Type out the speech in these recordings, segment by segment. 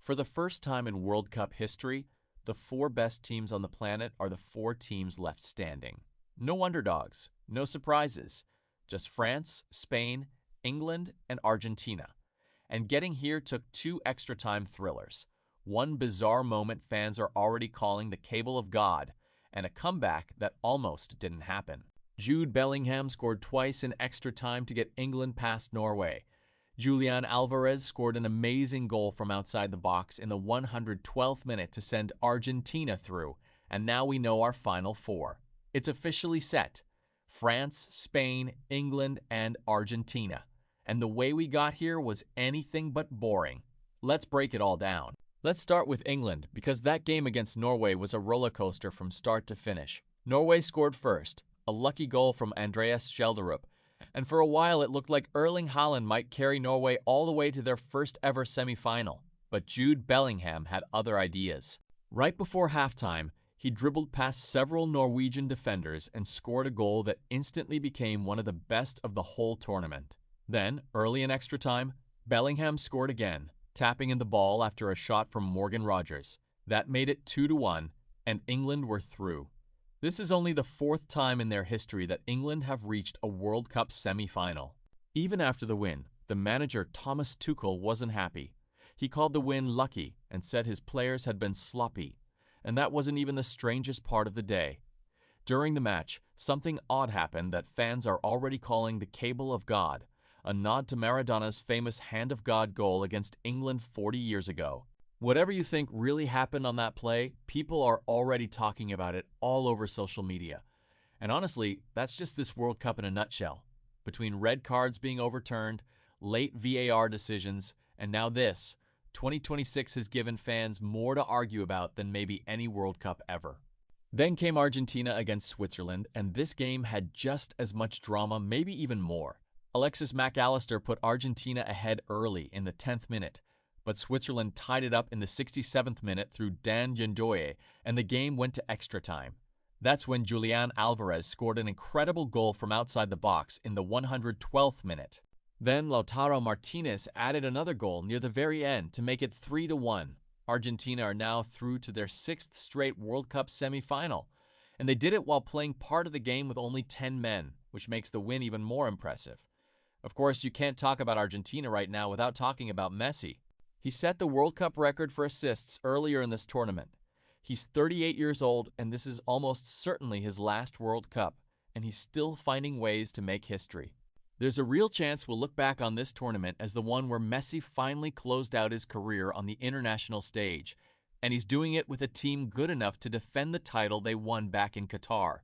For the first time in World Cup history, the four best teams on the planet are the four teams left standing. No underdogs, no surprises, just France, Spain, England, and Argentina. And getting here took two extra-time thrillers. One bizarre moment fans are already calling the Cable of God, and a comeback that almost didn't happen. Jude Bellingham scored twice in extra time to get England past Norway. Julián Álvarez scored an amazing goal from outside the box in the 112th minute to send Argentina through, and now we know our final four. It's officially set: France, Spain, England, and Argentina. And the way we got here was anything but boring. Let's break it all down. Let's start with England, because that game against Norway was a roller coaster from start to finish. Norway scored first, a lucky goal from Andreas Schjelderup, and for a while it looked like Erling Haaland might carry Norway all the way to their first ever semi-final. But Jude Bellingham had other ideas. Right before halftime, he dribbled past several Norwegian defenders and scored a goal that instantly became one of the best of the whole tournament. Then, early in extra time, Bellingham scored again, tapping in the ball after a shot from Morgan Rogers. That made it 2-1, and England were through. This is only the fourth time in their history that England have reached a World Cup semi-final. Even after the win, the manager Thomas Tuchel wasn't happy. He called the win lucky and said his players had been sloppy. And that wasn't even the strangest part of the day. During the match, something odd happened that fans are already calling the Cable of God, a nod to Maradona's famous Hand of God goal against England 40 years ago. Whatever you think really happened on that play, people are already talking about it all over social media. And honestly, that's just this World Cup in a nutshell. Between red cards being overturned, late VAR decisions, and now this, 2026 has given fans more to argue about than maybe any World Cup ever. Then came Argentina against Switzerland, and this game had just as much drama, maybe even more. Alexis McAllister put Argentina ahead early in the 10th minute, but Switzerland tied it up in the 67th minute through Dan Yendoye, and the game went to extra time. That's when Julián Álvarez scored an incredible goal from outside the box in the 112th minute. Then Lautaro Martinez added another goal near the very end to make it 3-1. Argentina are now through to their sixth straight World Cup semi-final, and they did it while playing part of the game with only 10 men, which makes the win even more impressive. Of course, you can't talk about Argentina right now without talking about Messi. He set the World Cup record for assists earlier in this tournament. He's 38 years old, and this is almost certainly his last World Cup, and he's still finding ways to make history. There's a real chance we'll look back on this tournament as the one where Messi finally closed out his career on the international stage, and he's doing it with a team good enough to defend the title they won back in Qatar.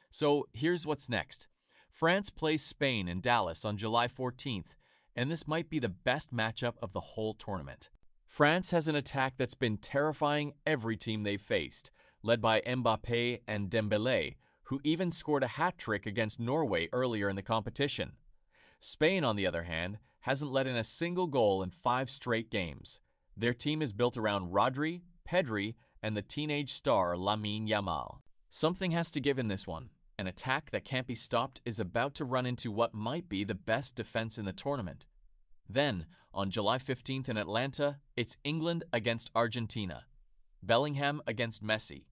So here's what's next. France plays Spain in Dallas on July 14th, and this might be the best matchup of the whole tournament. France has an attack that's been terrifying every team they've faced, led by Mbappé and Dembélé, who even scored a hat-trick against Norway earlier in the competition. Spain, on the other hand, hasn't let in a single goal in 5 straight games. Their team is built around Rodri, Pedri, and the teenage star Lamine Yamal. Something has to give in this one. An attack that can't be stopped is about to run into what might be the best defense in the tournament. Then, on July 15th in Atlanta, it's England against Argentina. Bellingham against Messi.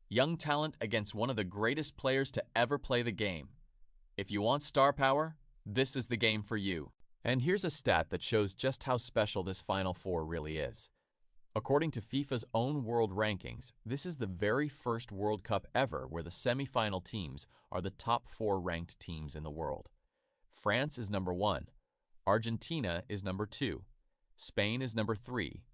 Young talent against one of the greatest players to ever play the game. If you want star power, this is the game for you. And here's a stat that shows just how special this Final Four really is. According to FIFA's own world rankings, this is the very first World Cup ever where the semi-final teams are the top 4 ranked teams in the world. France is number 1. Argentina is number 2. Spain is number 3.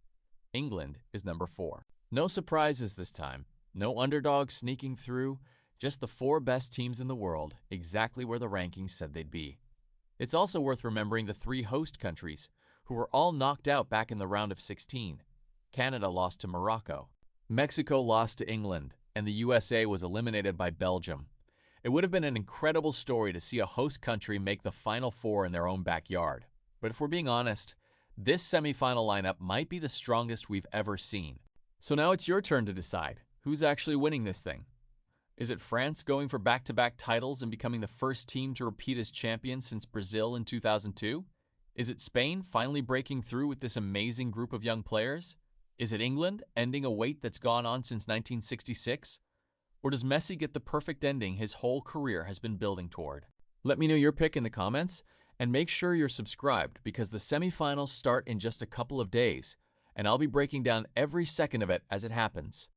England is number 4. No surprises this time. No underdogs sneaking through. Just the 4 best teams in the world, exactly where the rankings said they'd be. It's also worth remembering the 3 host countries, who were all knocked out back in the round of 16. Canada lost to Morocco. Mexico lost to England, and the USA was eliminated by Belgium. It would have been an incredible story to see a host country make the Final Four in their own backyard. But if we're being honest, this semifinal lineup might be the strongest we've ever seen. So now it's your turn to decide. Who's actually winning this thing? Is it France going for back-to-back titles and becoming the first team to repeat as champion since Brazil in 2002? Is it Spain finally breaking through with this amazing group of young players? Is it England ending a wait that's gone on since 1966? Or does Messi get the perfect ending his whole career has been building toward? Let me know your pick in the comments, and make sure you're subscribed because the semifinals start in just a couple of days, and I'll be breaking down every second of it as it happens.